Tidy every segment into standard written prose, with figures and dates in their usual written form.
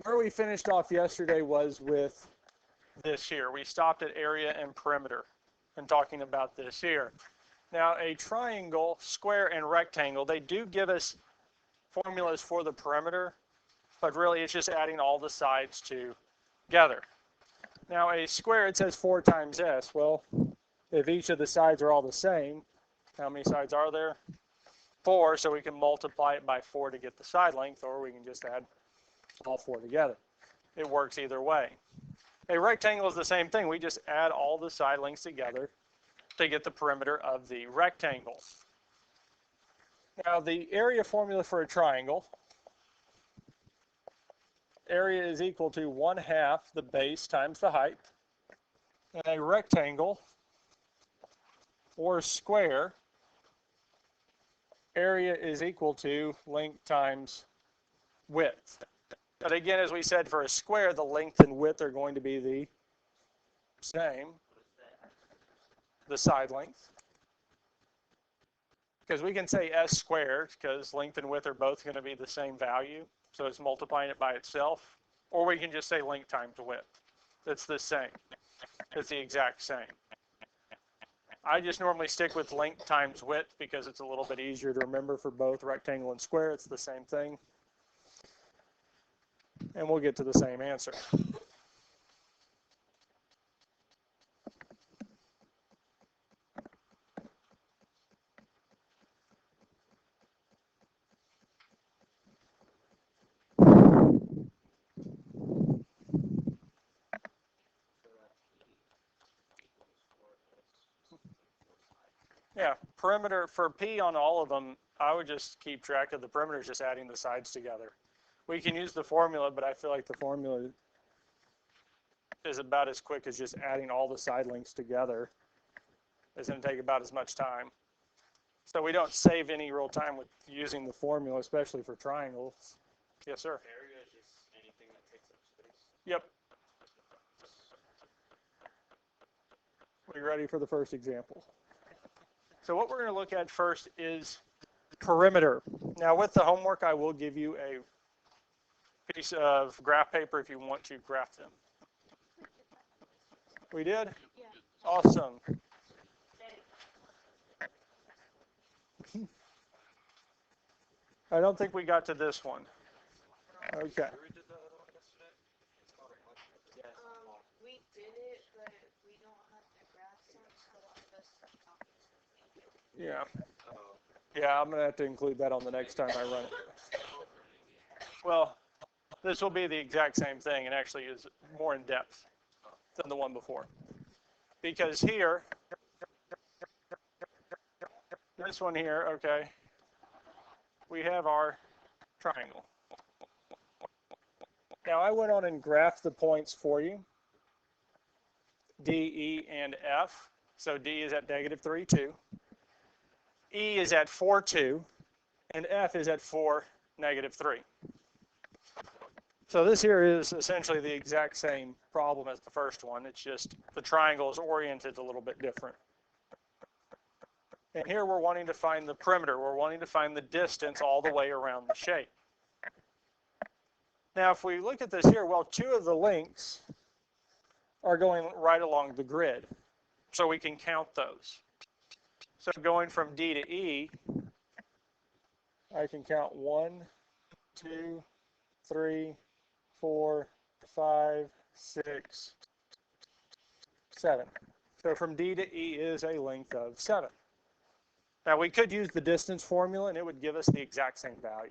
Where we finished off yesterday was with this here. We stopped at area and perimeter and talking about this here. Now a triangle, square, and rectangle, they do give us formulas for the perimeter, but really it's just adding all the sides together. Now a square, it says 4 times s. Well, if each of the sides are all the same, how many sides are there? 4, so we can multiply it by 4 to get the side length, or we can just add all 4 together. It works either way. A rectangle is the same thing. We just add all the side lengths together to get the perimeter of the rectangle. Now the area formula for a triangle, area is equal to 1/2 the base times the height. And a rectangle or square, area is equal to length times width. But again, as we said, for a square, the length and width are going to be the same, the side length. Because we can say s squared, because length and width are both going to be the same value, so it's multiplying it by itself. Or we can just say length times width. It's the same. It's the exact same. I just normally stick with length times width because it's a little bit easier to remember for both rectangle and square. It's the same thing. And we'll get to the same answer. Yeah, perimeter for P on all of them, I would just keep track of the perimeter, just adding the sides together. We can use the formula, but I feel like the formula is about as quick as just adding all the side lengths together. It's going to take about as much time. So we don't save any real time with using the formula, especially for triangles. Yes, sir? Area is just anything that takes up space. Yep. We ready for the first example? So what we're going to look at first is perimeter. Now with the homework, I will give you a piece of graph paper if you want to graph them. We did? Yeah. Awesome. I don't think we got to this one. Okay. We did it, but we don't have the graphs yet, so Yeah. Yeah, I'm going to have to include that on the next time I run it. Well, this will be the exact same thing and actually is more in depth than the one before. Because here, this one here, okay, we have our triangle. Now I went on and graphed the points for you, D, E, and F. So D is at -3, 2. E is at 4, 2. And F is at 4, -3. So this here is essentially the exact same problem as the first one. It's just the triangle is oriented a little bit different. And here we're wanting to find the perimeter. We're wanting to find the distance all the way around the shape. Now, if we look at this here, well, 2 of the links are going right along the grid. So we can count those. So going from D to E, I can count 1, 2, 3, 4, 5, 6, 7. So from D to E is a length of 7. Now we could use the distance formula and it would give us the exact same value.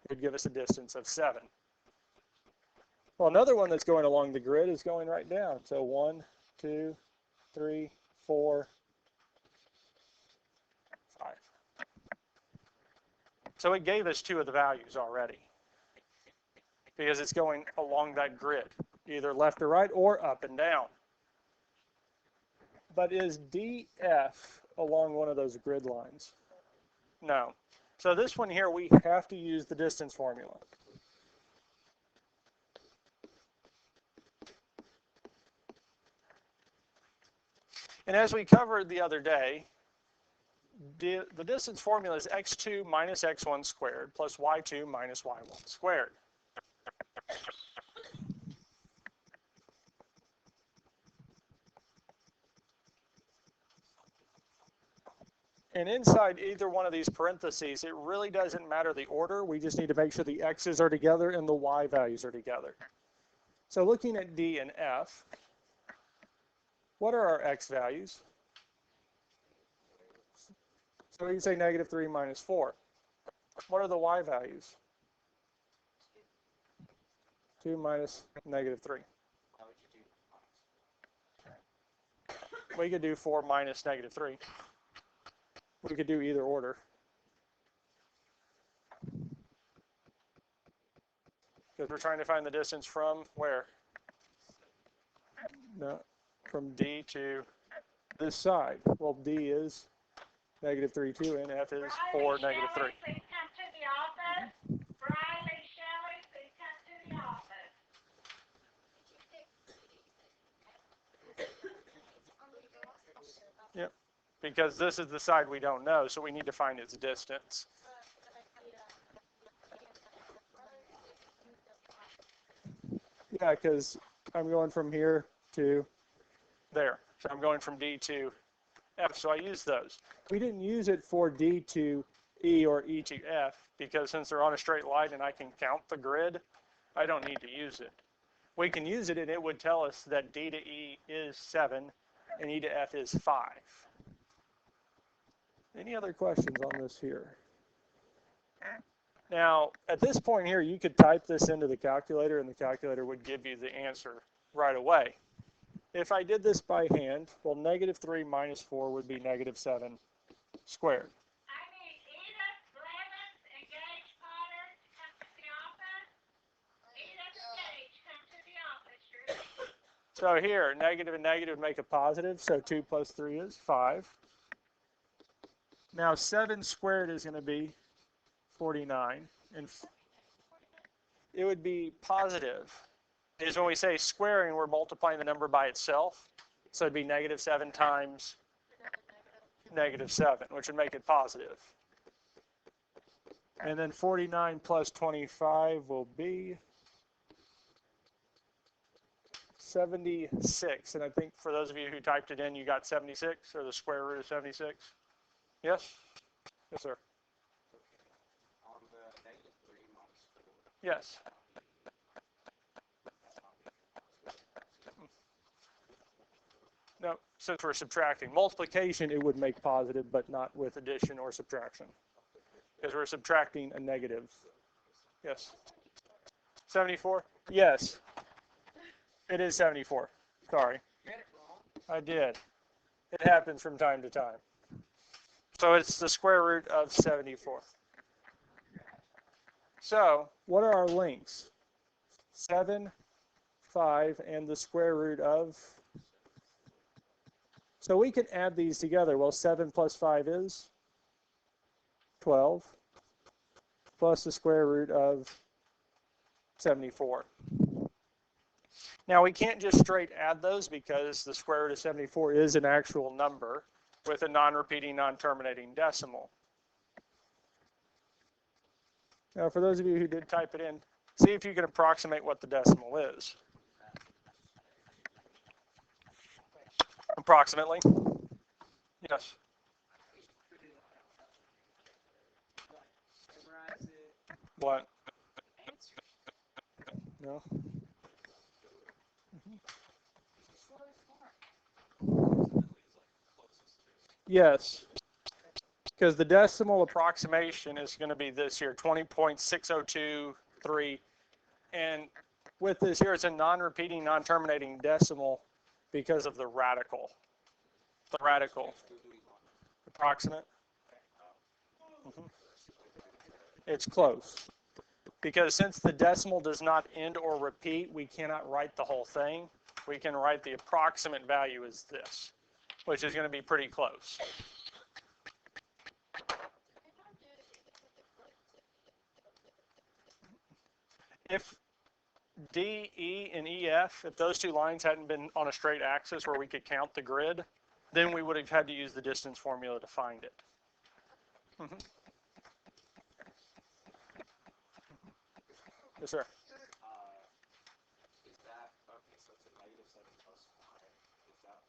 It would give us a distance of 7. Well, another one that's going along the grid is going right down. So 1, 2, 3, 4, 5. So it gave us 2 of the values already because it's going along that grid, either left or right or up and down. But is DF along one of those grid lines? No. So this one here, we have to use the distance formula. And as we covered the other day, the distance formula is x2 minus x1 squared plus y2 minus y1 squared. And inside either one of these parentheses, it really doesn't matter the order. We just need to make sure the x's are together and the y values are together. So looking at D and F, what are our x values? So we can say -3 minus 4. What are the y values? 2 minus -3. How would you do minus? We could do 4 minus -3. We could do either order. Because we're trying to find the distance from where? No, from D to this side. Well, D is -3, 2, and F is 4, -3. Please come to the office. Riley Shelley, please come to the office. Yep, because this is the side we don't know, so we need to find its distance. Yeah, because I'm going from here to there. So I'm going from D to F, so I use those. We didn't use it for D to E or E to F, because since they're on a straight line and I can count the grid, I don't need to use it. We can use it and it would tell us that D to E is 7 and E to F is 5. Any other questions on this here? Now, at this point here, you could type this into the calculator and the calculator would give you the answer right away. If I did this by hand, well, -3 minus 4 would be -7 squared. I need Edith Blevins and Gage Potter to come to the office. Edith and Gage, come to the office. So here, negative and negative make a positive, so 2 plus 3 is 5. Now 7 squared is going to be 49, and it would be positive. Is when we say squaring, we're multiplying the number by itself, so it'd be -7 times -7, which would make it positive. And then 49 plus 25 will be 76, and I think for those of you who typed it in, you got 76, or the square root of 76. Yes? Yes, sir. On the -3 minus 4. Yes. No, since we're subtracting. Multiplication, it would make positive, but not with addition or subtraction. Because we're subtracting a negative. Yes. 74? Yes. It is 74. Sorry. I did. It happens from time to time. So it's the square root of 74. So what are our lengths? 7, 5, and the square root of. So we can add these together. Well, 7 plus 5 is 12, plus the square root of 74. Now we can't just straight add those because the square root of 74 is an actual number with a non-repeating, non-terminating decimal. Now for those of you who did type it in, see if you can approximate what the decimal is. Approximately. Yes. What? No. Yes. Because the decimal approximation is going to be this here, 20.6023. And with this here, it's a non-repeating, non-terminating decimal because of the radical. The radical. Approximate. It's close. Because since the decimal does not end or repeat, we cannot write the whole thing. We can write the approximate value as this, which is going to be pretty close. If D, E, and EF, if those two lines hadn't been on a straight axis where we could count the grid, then we would have had to use the distance formula to find it. Yes, sir. Is that, okay, so it's a -7 plus 5. Is that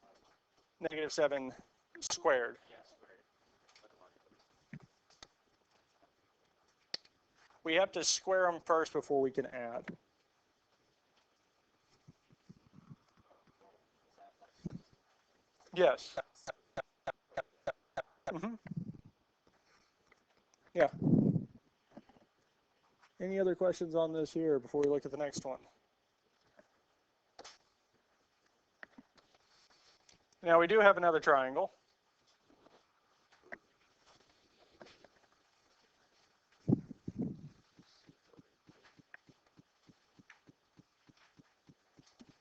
-7 squared. yeah, squared. we have to square them first before we can add. Yes. Yeah. Any other questions on this here before we look at the next one? Now we do have another triangle.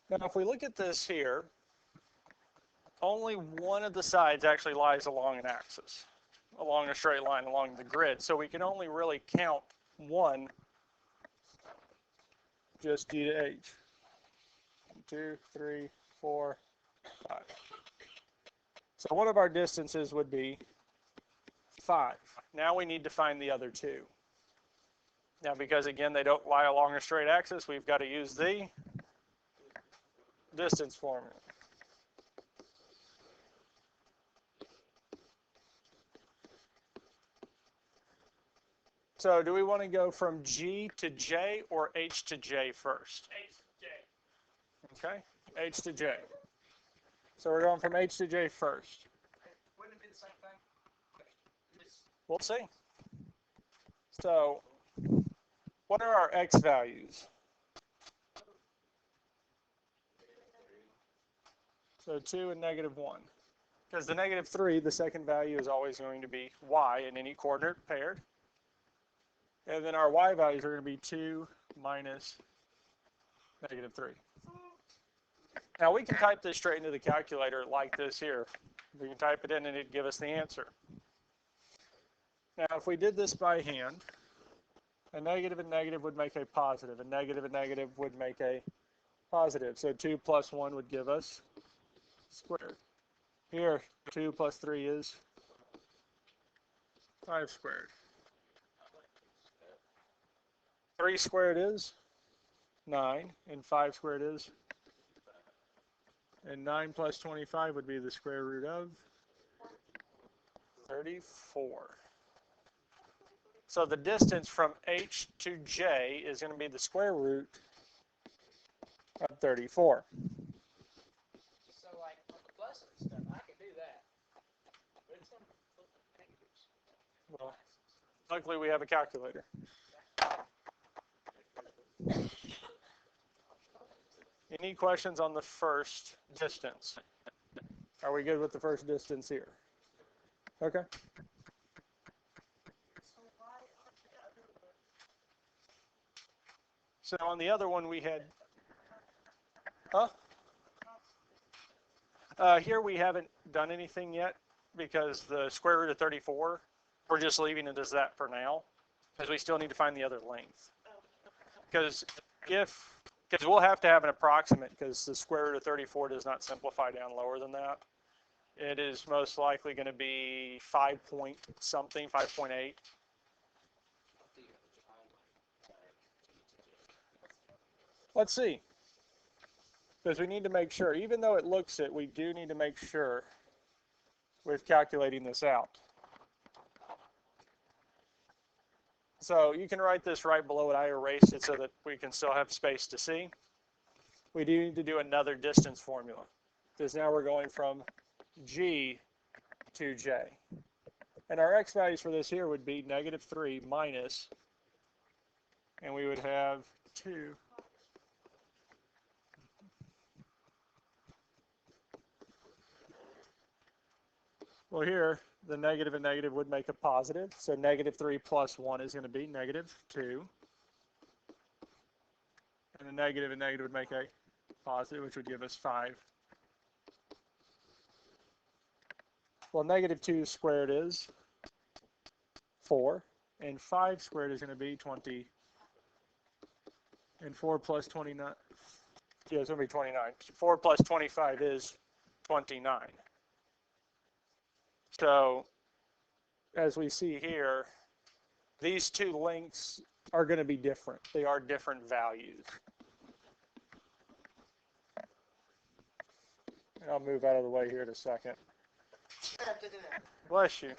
Now if we look at this here, only one of the sides actually lies along an axis, along a straight line along the grid. So we can only really count one, just D to H. 2, 3, 4, 5. So one of our distances would be 5. Now we need to find the other two. Now because again they don't lie along a straight axis, we've got to use the distance formula. So do we want to go from G to J or H to J first? H to J. Okay, H to J. So we're going from H to J first. Wouldn't it be the same thing? We'll see. So what are our X values? So 2 and -1. Because the -3, the second value is always going to be Y in any coordinate paired. And then our Y values are going to be 2 minus -3. Now we can type this straight into the calculator like this here. We can type it in and it'd give us the answer. Now if we did this by hand, a negative and negative would make a positive. A negative and negative would make a positive. So 2 plus 1 would give us squared. Here, 2 plus 3 is 5 squared. 3 squared is 9, and 5 squared is, and 9 plus 25 would be the square root of 34. So the distance from H to J is going to be the square root of 34. So like on the plus and stuff, I can do that. But it's gonna look like negatives. Well, luckily we have a calculator. Any questions on the first distance? Are we good with the first distance here? Okay. So on the other one we had, here we haven't done anything yet because the square root of 34, we're just leaving it as that for now because we still need to find the other length. Because we'll have to have an approximate because the square root of 34 does not simplify down lower than that. It is most likely going to be 5 point something, 5.8. Let's see. Because we need to make sure, even though it looks it, we do need to make sure with calculating this out. So you can write this right below it. I erased it so that we can still have space to see. We do need to do another distance formula because now we're going from G to J. And our X values for this here would be -3 minus, and we would have 2. Well, here, the negative and negative would make a positive. So -3 plus 1 is going to be -2. And the negative and negative would make a positive, which would give us 5. Well, -2 squared is 4. And 5 squared is going to be 20. And 4 plus 29. Yeah, it's going to be 29. 4 plus 25 is 29. So, as we see here, these two lengths are going to be different. They are different values. And I'll move out of the way here in a second. Bless you.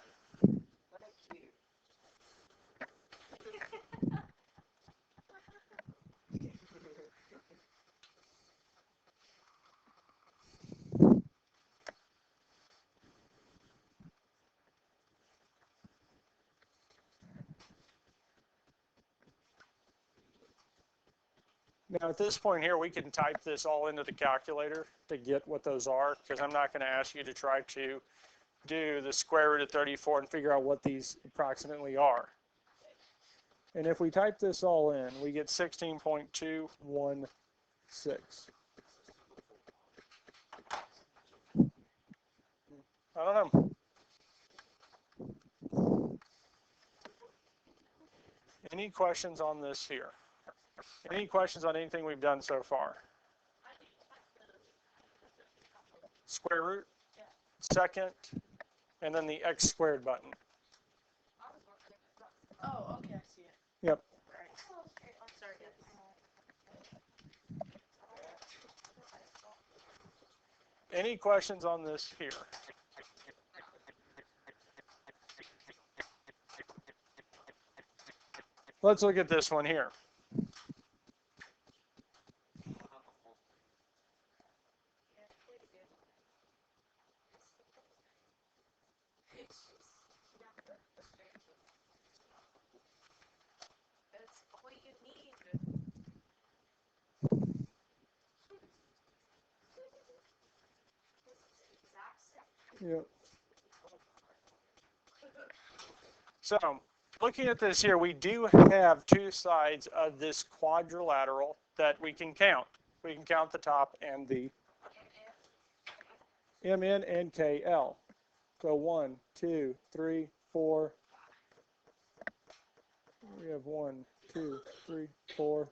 Now at this point here, we can type this all into the calculator to get what those are, because I'm not going to ask you to try to do the square root of 34 and figure out what these approximately are. And if we type this all in, we get 16.216. I don't know. Any questions on this here? Any questions on anything we've done so far? Square root, second, and then the x squared button. Oh, okay, I see it. Yep. Right. I'm sorry, guys. Any questions on this here? Let's look at this one here. That's all you need. Yep. So, looking at this here, we do have two sides of this quadrilateral that we can count. We can count the top and the MN and KL. So 1, 2, 3, 4. We have 1, 2, 3, 4.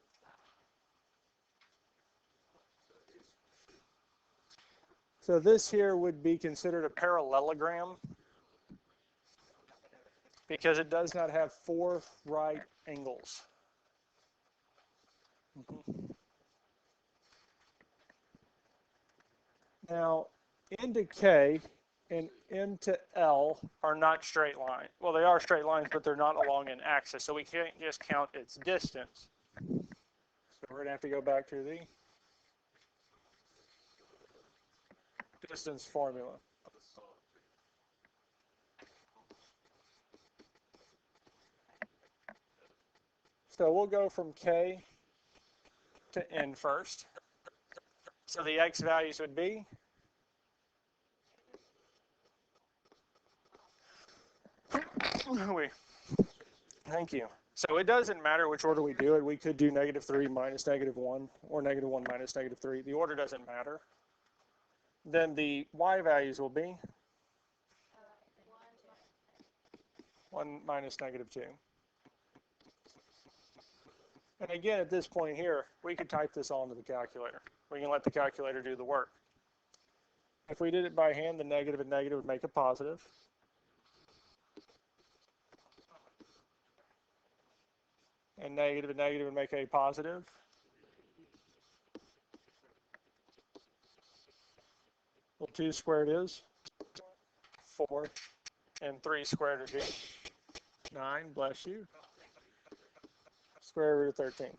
So this here would be considered a parallelogram because it does not have 4 right angles. Now, N to K and M to L are not straight lines. Well, they are straight lines, but they're not along an axis, so we can't just count its distance. So we're going to have to go back to the distance formula. So we'll go from K to N first. So the X values would be thank you. So it doesn't matter which order we do it. We could do -3 minus -1 or -1 minus -3. The order doesn't matter. Then the Y values will be 1 minus -2. And again, at this point here, we could type this all into the calculator. We can let the calculator do the work. If we did it by hand, the negative and negative would make a positive. And negative and negative would make a positive. Well, 2 squared is 4, and 3 squared would be 9, bless you. Square root of 13.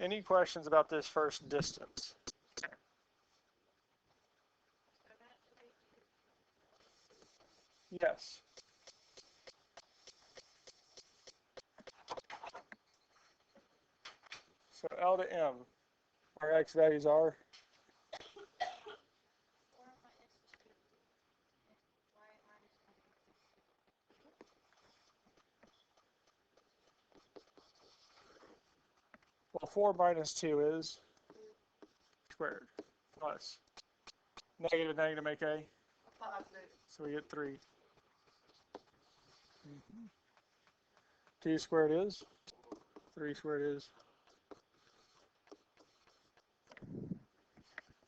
Any questions about this first distance? Yes. So L to M, our X values are 4 minus 2 is squared plus negative and negative make a, so we get 3. 2 squared is 3 squared is,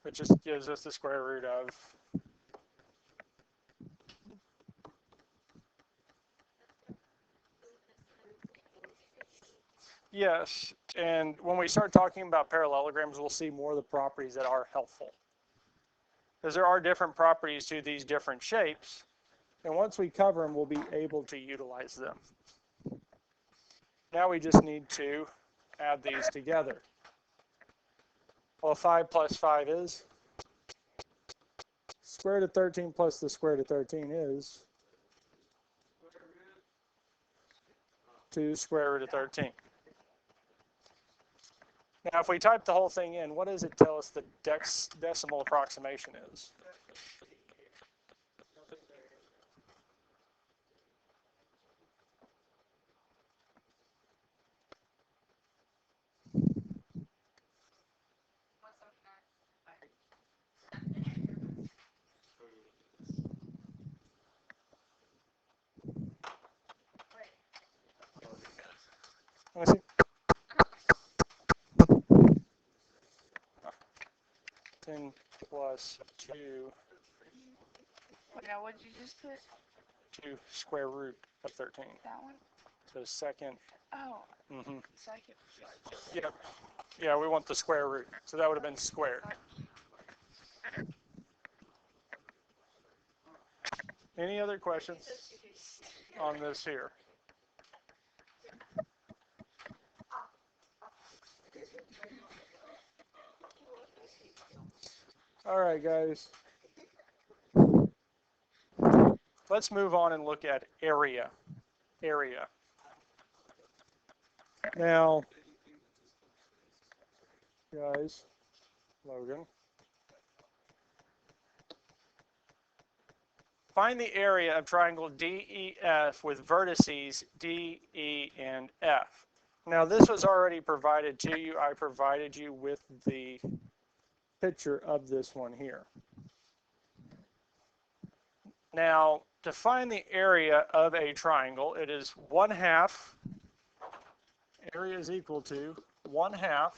which just gives us the square root of yes. And when we start talking about parallelograms, we'll see more of the properties that are helpful. Because there are different properties to these different shapes And once we cover them, we'll be able to utilize them. Now we just need to add these together. Well, 5 plus 5 is? Square root of 13 plus the square root of 13 is 2 square root of 13. Now, if we type the whole thing in, what does it tell us the decimal approximation is? Let me see. 10 plus 2, Now, what did you just put? 2 square root of 13. That one? So second. Oh, Mm-hmm. second. Yep. Yeah, we want the square root. So that would have been squared. Any other questions on this here? All right, guys. Let's move on and look at area. Area. Now, guys, Logan. Find the area of triangle DEF with vertices D, E, and F. Now, this was already provided to you. I provided you with the picture of this one here. Now, to find the area of a triangle, it is 1/2, area is equal to 1/2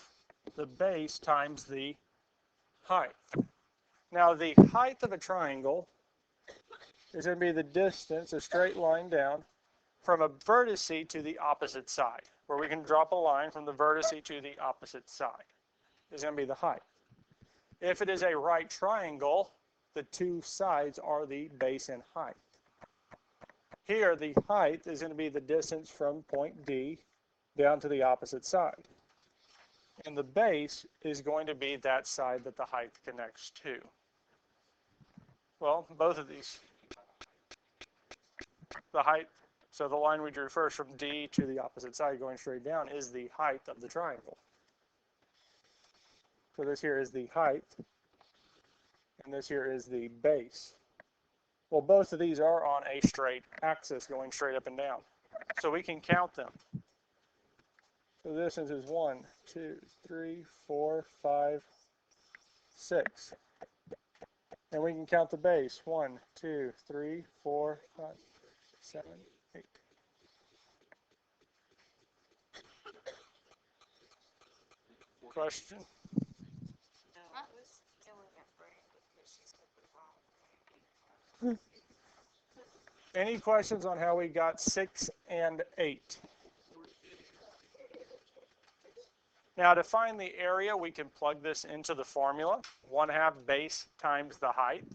the base times the height. Now, the height of a triangle is going to be the distance, a straight line down, from a vertice to the opposite side, where we can drop a line from the vertice to the opposite side. Is going to be the height. If it is a right triangle, the two sides are the base and height. Here, the height is going to be the distance from point D down to the opposite side. And the base is going to be that side that the height connects to. Well, both of these. The height, so the line we drew first from D to the opposite side going straight down is the height of the triangle. So this here is the height, and this here is the base. Well, both of these are on a straight axis going straight up and down. So we can count them. So the distance is 1, 2, 3, 4, 5, 6. And we can count the base. 1, 2, 3, 4, 5, 7, 8. Question? No, I was killing at Brand because she's wrong. Any questions on how we got 6 and 8? Now to find the area, we can plug this into the formula. 1/2 base times the height.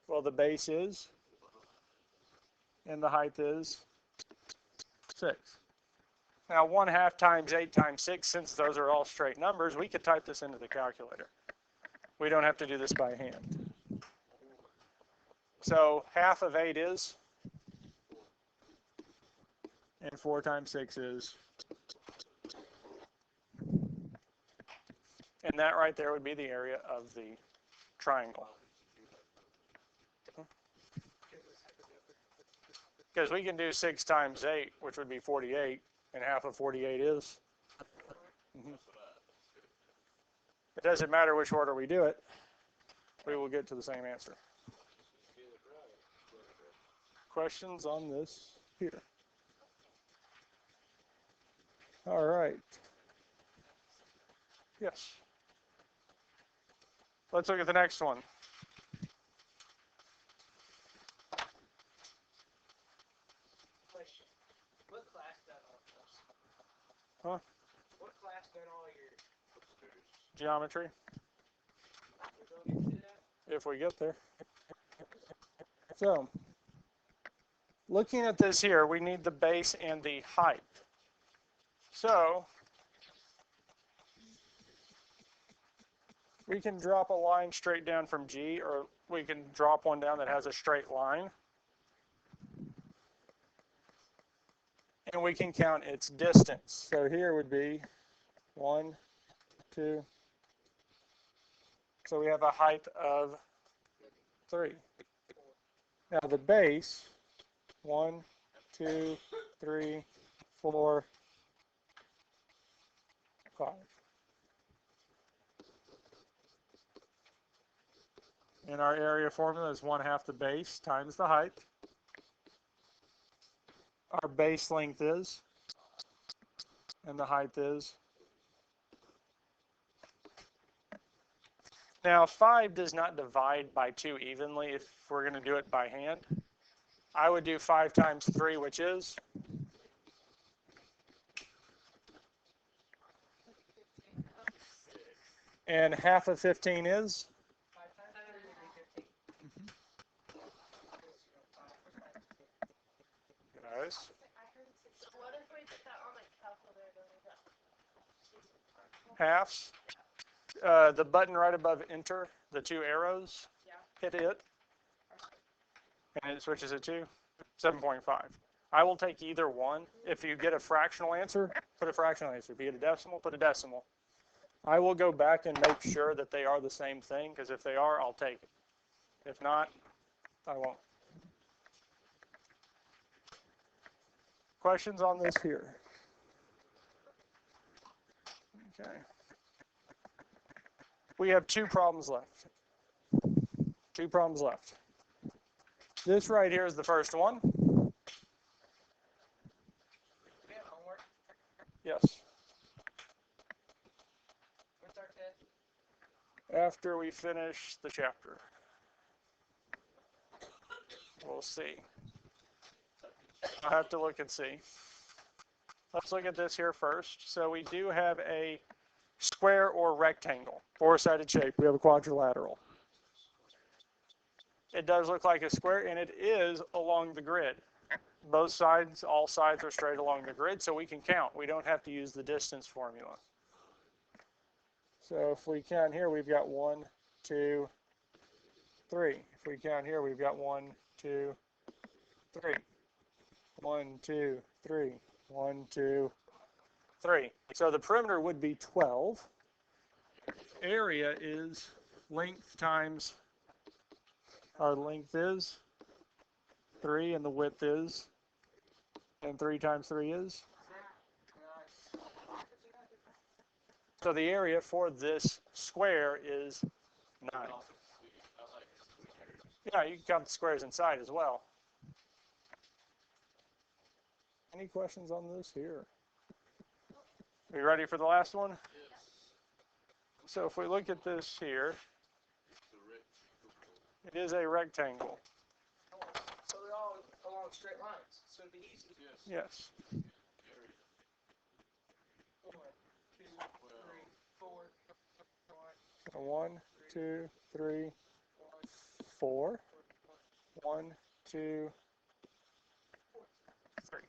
Well, the base is, and the height is 6. Now 1/2 times 8 times 6, since those are all straight numbers, we could type this into the calculator. We don't have to do this by hand. So 1/2 of 8 is, and 4 times 6 is, and that right there would be the area of the triangle. Because we can do 6 times 8, which would be 48, and 1/2 of 48 is. It doesn't matter which order we do it, we will get to the same answer. Questions on this here? All right. Yes. Let's look at the next one. Question. What class done all this? Huh? What class done all your Geometry, we're gonna get to that? if we get there. So, looking at this here, we need the base and the height. So, we can drop a line straight down from G, or we can drop one down that has a straight line. And we can count its distance. So here would be 1, 2. So we have a height of 3. Now the base, 1, 2, 3, 4, 5. And our area formula is 1/2 the base times the height. Our base length is, and the height is. Now 5 does not divide by 2 evenly if we're going to do it by hand. I would do 5 times 3, which is? And 1/2 of 15 is? 5 times 3 would be 15. Guys. What if we did that on the calculator? Halves. The button right above enter, the 2 arrows, hit it, and it switches it to 7.5. I will take either one. If you get a fractional answer, put a fractional answer. If you get a decimal, put a decimal. I will go back and make sure that they are the same thing, because if they are, I'll take it. If not, I won't. Questions on this here? Okay. We have 2 problems left. 2 problems left. This right here is the first one. We have homework. Yes. What's our test? After we finish the chapter. We'll see. I'll have to look and see. Let's look at this here first. So we do have a square or rectangle, 4-sided shape. We have a quadrilateral. It does look like a square, and it is along the grid. Both sides, all sides are straight along the grid, so we can count. We don't have to use the distance formula. So if we count here, we've got 1, 2, 3. If we count here, we've got 1, 2, 3. 1, 2, 3. 1, 2, 3. So the perimeter would be 12. Area is length times, our length is 3, and the width is, and 3 times 3 is. So the area for this square is 9. Yeah, you can count the squares inside as well. Any questions on this here? Are you ready for the last one? So if we look at this here, it is a rectangle. So they're all along straight lines, so it'd be easy. Yes. 1, 2, 3, 4, 1, 2, 3, 4. 1, 2, 3.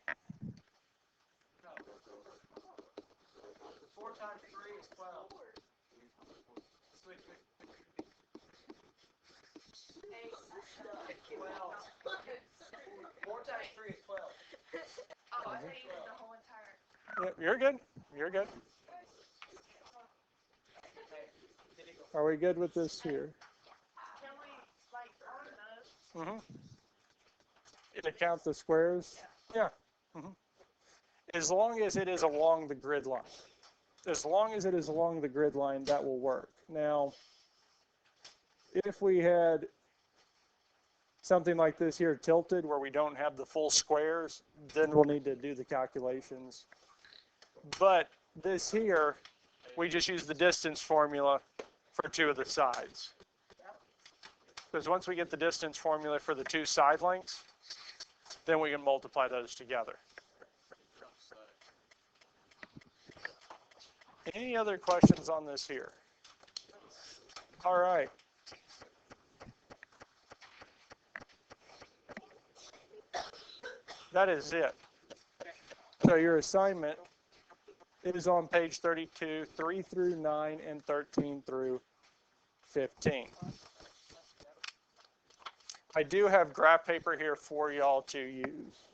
4 times 3 is 12. Switch it. 12. 4 times 3 is 12. Oh, I thought you did the whole entire. Yep, you're good. You're good. Are we good with this here? Can we, like, earn those? To count the squares? Yeah. As long as it is along the grid line. As long as it is along the grid line, that will work. Now, if we had something like this here tilted where we don't have the full squares, then we'll need to do the calculations. But this here, we just use the distance formula for 2 of the sides. Because once we get the distance formula for the 2 side lengths, then we can multiply those together. Any other questions on this here? All right. That is it. So your assignment is on page 32, 3 through 9, and 13 through 15. I do have graph paper here for y'all to use.